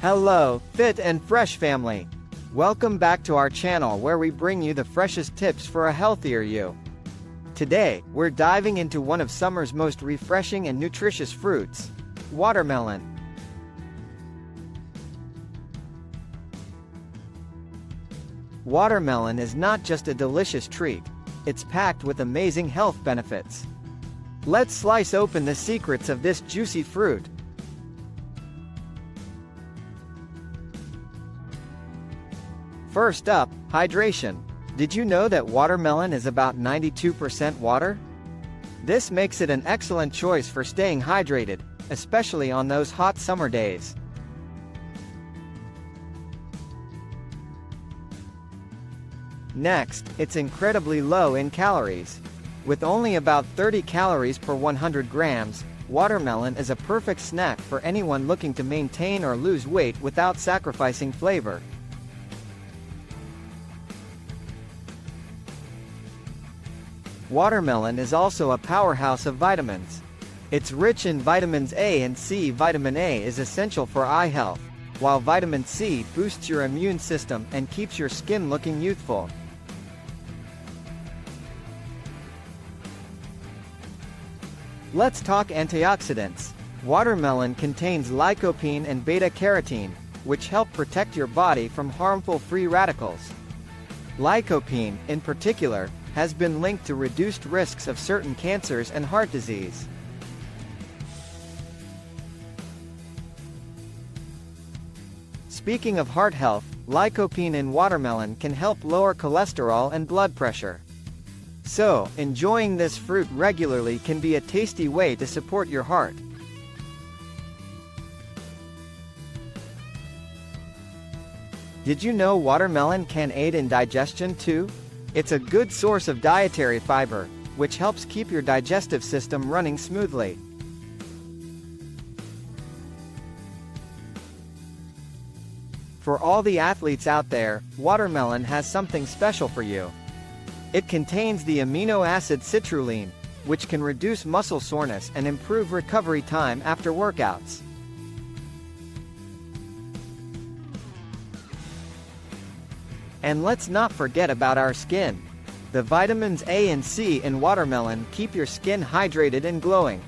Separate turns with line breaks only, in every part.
Hello, Fit and Fresh family. Welcome back to our channel where we bring you the freshest tips for a healthier you. Today, we're diving into one of summer's most refreshing and nutritious fruits, watermelon. Watermelon is not just a delicious treat, it's packed with amazing health benefits. Let's slice open the secrets of this juicy fruit. First up, hydration. Did you know that watermelon is about 92% water? This makes it an excellent choice for staying hydrated, especially on those hot summer days. Next, it's incredibly low in calories. With only about 30 calories per 100 grams, watermelon is a perfect snack for anyone looking to maintain or lose weight without sacrificing flavor. Watermelon is also a powerhouse of vitamins. It's rich in vitamins A and C. Vitamin A is essential for eye health, while vitamin C boosts your immune system and keeps your skin looking youthful. Let's talk antioxidants. Watermelon contains lycopene and beta-carotene, which help protect your body from harmful free radicals. Lycopene, in particular, has been linked to reduced risks of certain cancers and heart disease. Speaking of heart health, lycopene in watermelon can help lower cholesterol and blood pressure. So, enjoying this fruit regularly can be a tasty way to support your heart. Did you know watermelon can aid in digestion too? It's a good source of dietary fiber, which helps keep your digestive system running smoothly. For all the athletes out there, watermelon has something special for you. It contains the amino acid citrulline, which can reduce muscle soreness and improve recovery time after workouts. And let's not forget about our skin. The vitamins A and C in watermelon keep your skin hydrated and glowing.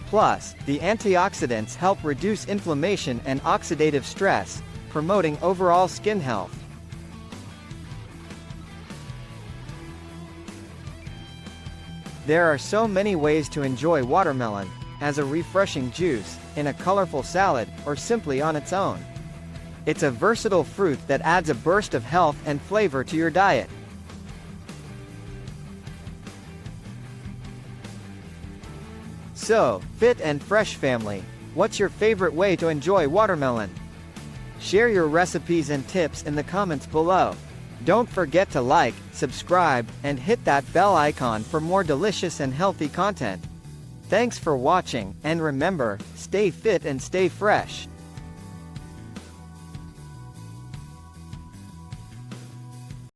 Plus, the antioxidants help reduce inflammation and oxidative stress, promoting overall skin health. There are so many ways to enjoy watermelon, as a refreshing juice, in a colorful salad, or simply on its own. It's a versatile fruit that adds a burst of health and flavor to your diet. So, Fit and Fresh family, what's your favorite way to enjoy watermelon? Share your recipes and tips in the comments below. Don't forget to like, subscribe, and hit that bell icon for more delicious and healthy content. Thanks for watching, and remember, stay fit and stay fresh.